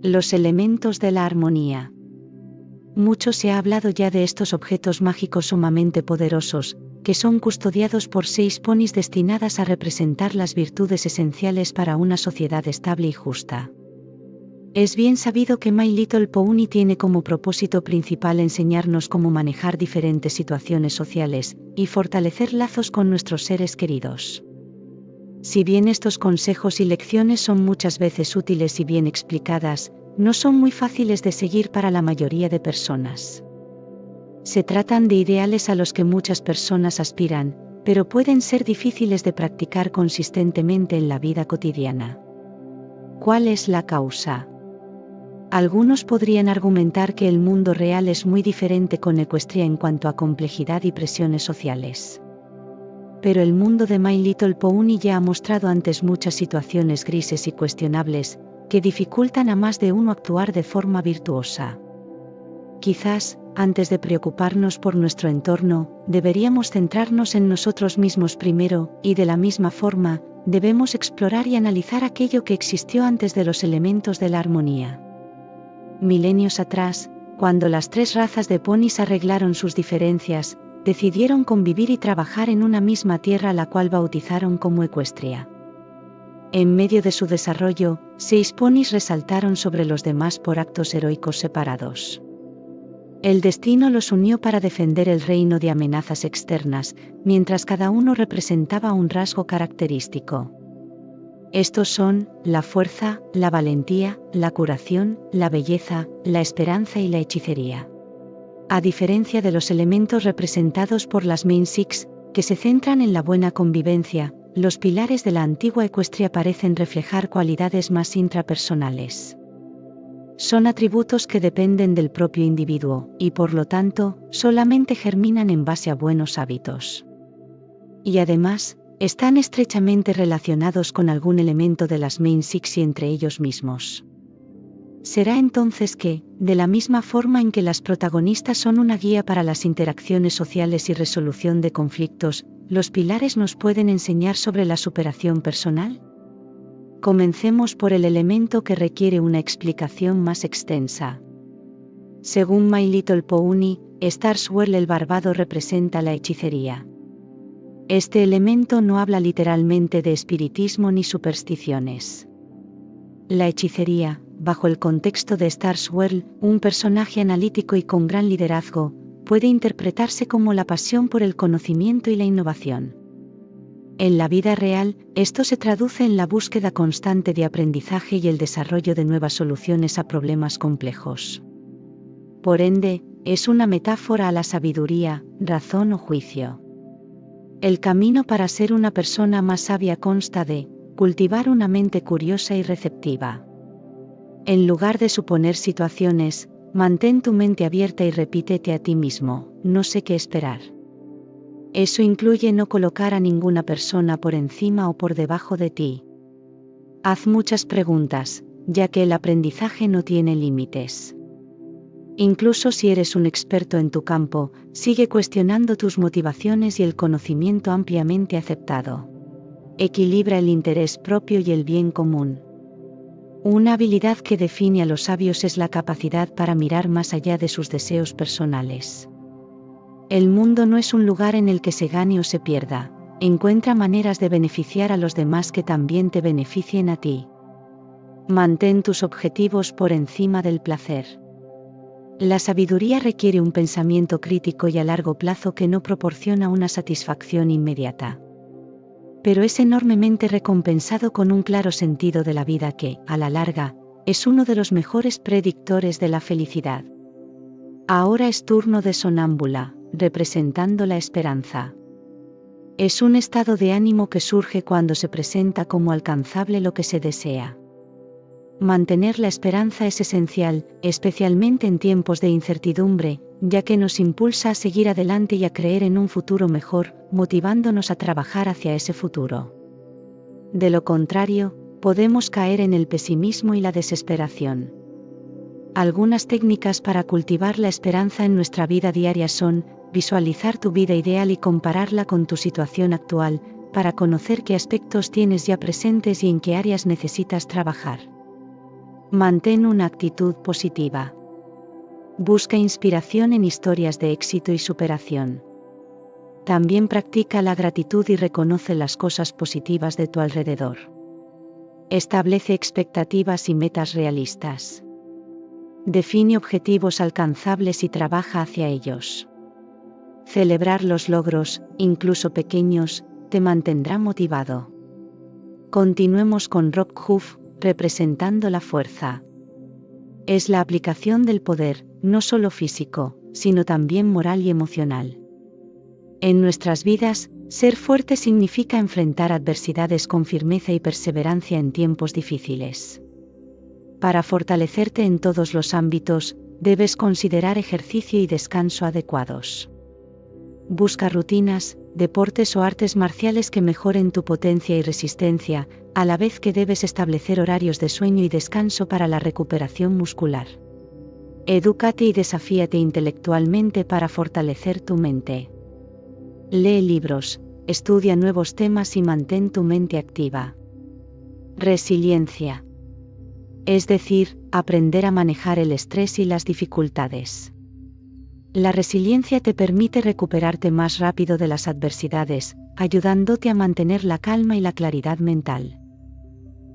Los elementos de la armonía. Mucho se ha hablado ya de estos objetos mágicos sumamente poderosos, que son custodiados por 6 ponis destinadas a representar las virtudes esenciales para una sociedad estable y justa. Es bien sabido que My Little Pony tiene como propósito principal enseñarnos cómo manejar diferentes situaciones sociales, y fortalecer lazos con nuestros seres queridos. Si bien estos consejos y lecciones son muchas veces útiles y bien explicadas, no son muy fáciles de seguir para la mayoría de personas. Se tratan de ideales a los que muchas personas aspiran, pero pueden ser difíciles de practicar consistentemente en la vida cotidiana. ¿Cuál es la causa? Algunos podrían argumentar que el mundo real es muy diferente con Equestria en cuanto a complejidad y presiones sociales. Pero el mundo de My Little Pony ya ha mostrado antes muchas situaciones grises y cuestionables, que dificultan a más de uno actuar de forma virtuosa. Quizás, antes de preocuparnos por nuestro entorno, deberíamos centrarnos en nosotros mismos primero, y de la misma forma, debemos explorar y analizar aquello que existió antes de los elementos de la armonía. Milenios atrás, cuando las 3 razas de ponis arreglaron sus diferencias, decidieron convivir y trabajar en una misma tierra, la cual bautizaron como Equestria. En medio de su desarrollo, 6 ponis resaltaron sobre los demás por actos heroicos separados. El destino los unió para defender el reino de amenazas externas, mientras cada uno representaba un rasgo característico. Estos son, la fuerza, la valentía, la curación, la belleza, la esperanza y la hechicería. A diferencia de los elementos representados por las Main Six, que se centran en la buena convivencia, los pilares de la antigua Equestria parecen reflejar cualidades más intrapersonales. Son atributos que dependen del propio individuo, y por lo tanto, solamente germinan en base a buenos hábitos. Y además, están estrechamente relacionados con algún elemento de las Main Six y entre ellos mismos. Será entonces que, de la misma forma en que las protagonistas son una guía para las interacciones sociales y resolución de conflictos, los pilares nos pueden enseñar sobre la superación personal. Comencemos por el elemento que requiere una explicación más extensa. Según My Little Pony, Starswell el barbado representa la hechicería. Este elemento no habla literalmente de espiritismo ni supersticiones. La hechicería, bajo el contexto de Starswell, un personaje analítico y con gran liderazgo, puede interpretarse como la pasión por el conocimiento y la innovación. En la vida real, esto se traduce en la búsqueda constante de aprendizaje y el desarrollo de nuevas soluciones a problemas complejos. Por ende, es una metáfora a la sabiduría, razón o juicio. El camino para ser una persona más sabia consta de cultivar una mente curiosa y receptiva. En lugar de suponer situaciones, mantén tu mente abierta y repítete a ti mismo, no sé qué esperar. Eso incluye no colocar a ninguna persona por encima o por debajo de ti. Haz muchas preguntas, ya que el aprendizaje no tiene límites. Incluso si eres un experto en tu campo, sigue cuestionando tus motivaciones y el conocimiento ampliamente aceptado. Equilibra el interés propio y el bien común. Una habilidad que define a los sabios es la capacidad para mirar más allá de sus deseos personales. El mundo no es un lugar en el que se gane o se pierda. Encuentra maneras de beneficiar a los demás que también te beneficien a ti. Mantén tus objetivos por encima del placer. La sabiduría requiere un pensamiento crítico y a largo plazo que no proporciona una satisfacción inmediata. Pero es enormemente recompensado con un claro sentido de la vida que, a la larga, es uno de los mejores predictores de la felicidad. Ahora es turno de Sonámbula, representando la esperanza. Es un estado de ánimo que surge cuando se presenta como alcanzable lo que se desea. Mantener la esperanza es esencial, especialmente en tiempos de incertidumbre, ya que nos impulsa a seguir adelante y a creer en un futuro mejor, motivándonos a trabajar hacia ese futuro. De lo contrario, podemos caer en el pesimismo y la desesperación. Algunas técnicas para cultivar la esperanza en nuestra vida diaria son: visualizar tu vida ideal y compararla con tu situación actual, para conocer qué aspectos tienes ya presentes y en qué áreas necesitas trabajar. Mantén una actitud positiva. Busca inspiración en historias de éxito y superación. También practica la gratitud y reconoce las cosas positivas de tu alrededor. Establece expectativas y metas realistas. Define objetivos alcanzables y trabaja hacia ellos. Celebrar los logros, incluso pequeños, te mantendrá motivado. Continuemos con Rob Huff, representando la fuerza. Es la aplicación del poder, no solo físico, sino también moral y emocional. En nuestras vidas, ser fuerte significa enfrentar adversidades con firmeza y perseverancia en tiempos difíciles. Para fortalecerte en todos los ámbitos, debes considerar ejercicio y descanso adecuados. Busca rutinas, deportes o artes marciales que mejoren tu potencia y resistencia, a la vez que debes establecer horarios de sueño y descanso para la recuperación muscular. Edúcate y desafíate intelectualmente para fortalecer tu mente. Lee libros, estudia nuevos temas y mantén tu mente activa. Resiliencia. Es decir, aprender a manejar el estrés y las dificultades. La resiliencia te permite recuperarte más rápido de las adversidades, ayudándote a mantener la calma y la claridad mental.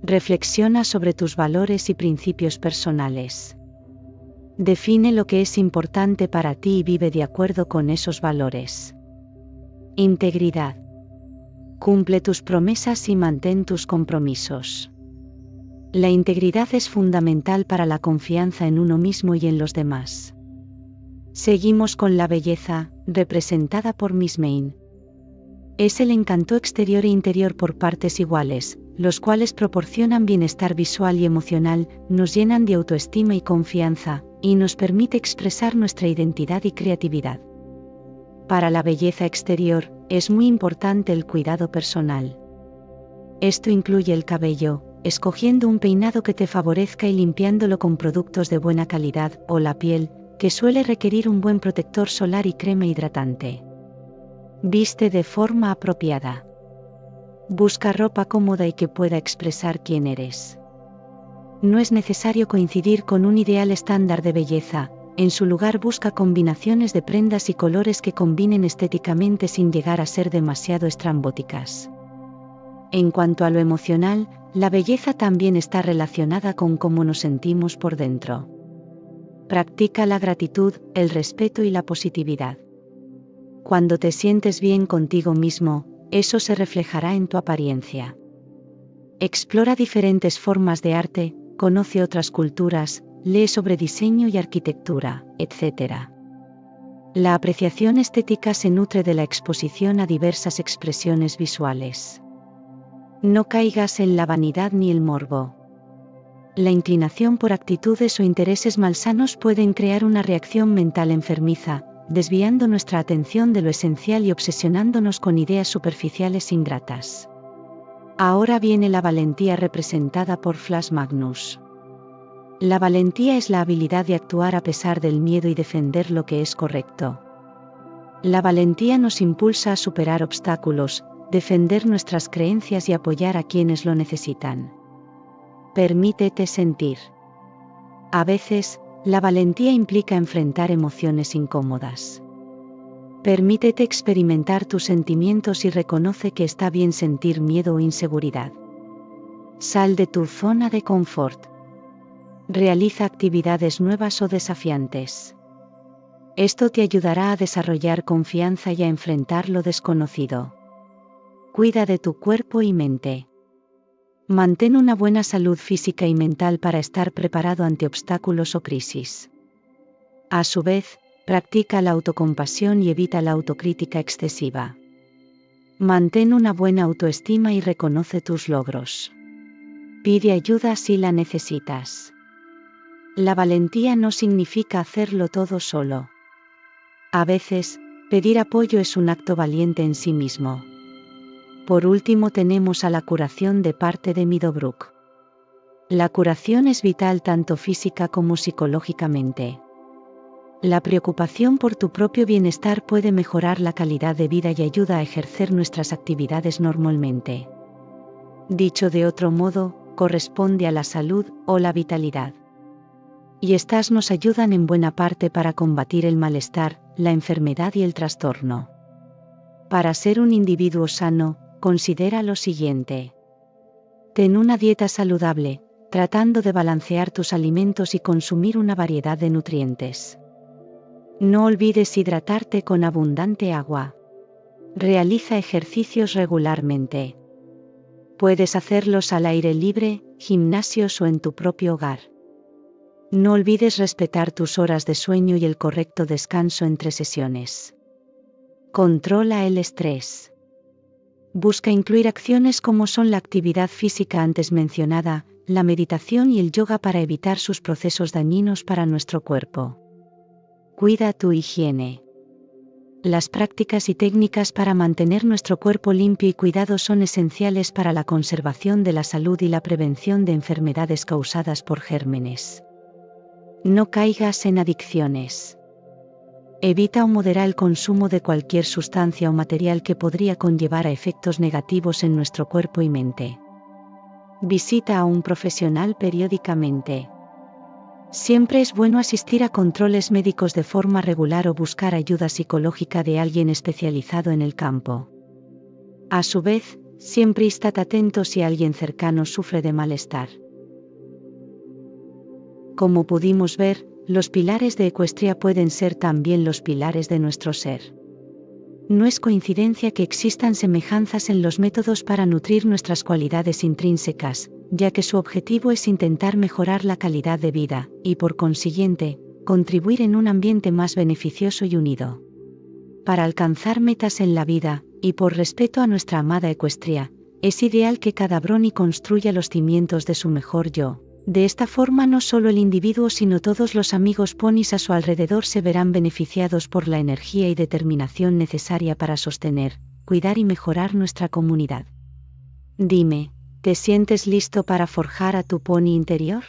Reflexiona sobre tus valores y principios personales. Define lo que es importante para ti y vive de acuerdo con esos valores. Integridad. Cumple tus promesas y mantén tus compromisos. La integridad es fundamental para la confianza en uno mismo y en los demás. Seguimos con la belleza, representada por Miss Main. Es el encanto exterior e interior por partes iguales, los cuales proporcionan bienestar visual y emocional, nos llenan de autoestima y confianza, y nos permite expresar nuestra identidad y creatividad. Para la belleza exterior, es muy importante el cuidado personal. Esto incluye el cabello, escogiendo un peinado que te favorezca y limpiándolo con productos de buena calidad, o la piel, que suele requerir un buen protector solar y crema hidratante. Viste de forma apropiada. Busca ropa cómoda y que pueda expresar quién eres. No es necesario coincidir con un ideal estándar de belleza, en su lugar busca combinaciones de prendas y colores que combinen estéticamente sin llegar a ser demasiado estrambóticas. En cuanto a lo emocional, la belleza también está relacionada con cómo nos sentimos por dentro. Practica la gratitud, el respeto y la positividad. Cuando te sientes bien contigo mismo, eso se reflejará en tu apariencia. Explora diferentes formas de arte, conoce otras culturas, lee sobre diseño y arquitectura, etc. La apreciación estética se nutre de la exposición a diversas expresiones visuales. No caigas en la vanidad ni el morbo. La inclinación por actitudes o intereses malsanos pueden crear una reacción mental enfermiza, desviando nuestra atención de lo esencial y obsesionándonos con ideas superficiales ingratas. Ahora viene la valentía representada por Flash Magnus. La valentía es la habilidad de actuar a pesar del miedo y defender lo que es correcto. La valentía nos impulsa a superar obstáculos, defender nuestras creencias y apoyar a quienes lo necesitan. Permítete sentir. A veces, la valentía implica enfrentar emociones incómodas. Permítete experimentar tus sentimientos y reconoce que está bien sentir miedo o inseguridad. Sal de tu zona de confort. Realiza actividades nuevas o desafiantes. Esto te ayudará a desarrollar confianza y a enfrentar lo desconocido. Cuida de tu cuerpo y mente. Mantén una buena salud física y mental para estar preparado ante obstáculos o crisis. A su vez, practica la autocompasión y evita la autocrítica excesiva. Mantén una buena autoestima y reconoce tus logros. Pide ayuda si la necesitas. La valentía no significa hacerlo todo solo. A veces, pedir apoyo es un acto valiente en sí mismo. Por último tenemos a la curación de parte de Meadowbrook. La curación es vital tanto física como psicológicamente. La preocupación por tu propio bienestar puede mejorar la calidad de vida y ayuda a ejercer nuestras actividades normalmente. Dicho de otro modo, corresponde a la salud o la vitalidad. Y estas nos ayudan en buena parte para combatir el malestar, la enfermedad y el trastorno. Para ser un individuo sano, considera lo siguiente. Ten una dieta saludable, tratando de balancear tus alimentos y consumir una variedad de nutrientes. No olvides hidratarte con abundante agua. Realiza ejercicios regularmente. Puedes hacerlos al aire libre, gimnasios o en tu propio hogar. No olvides respetar tus horas de sueño y el correcto descanso entre sesiones. Controla el estrés. Busca incluir acciones como son la actividad física antes mencionada, la meditación y el yoga para evitar sus procesos dañinos para nuestro cuerpo. Cuida tu higiene. Las prácticas y técnicas para mantener nuestro cuerpo limpio y cuidado son esenciales para la conservación de la salud y la prevención de enfermedades causadas por gérmenes. No caigas en adicciones. Evita o modera el consumo de cualquier sustancia o material que podría conllevar a efectos negativos en nuestro cuerpo y mente. Visita a un profesional periódicamente. Siempre es bueno asistir a controles médicos de forma regular o buscar ayuda psicológica de alguien especializado en el campo. A su vez, siempre estad atento si alguien cercano sufre de malestar. Como pudimos ver, los pilares de Equestria pueden ser también los pilares de nuestro ser. No es coincidencia que existan semejanzas en los métodos para nutrir nuestras cualidades intrínsecas, ya que su objetivo es intentar mejorar la calidad de vida, y por consiguiente, contribuir en un ambiente más beneficioso y unido. Para alcanzar metas en la vida, y por respeto a nuestra amada Equestria, es ideal que cada brony construya los cimientos de su mejor yo. De esta forma no solo el individuo sino todos los amigos ponis a su alrededor se verán beneficiados por la energía y determinación necesaria para sostener, cuidar y mejorar nuestra comunidad. Dime, ¿te sientes listo para forjar a tu pony interior?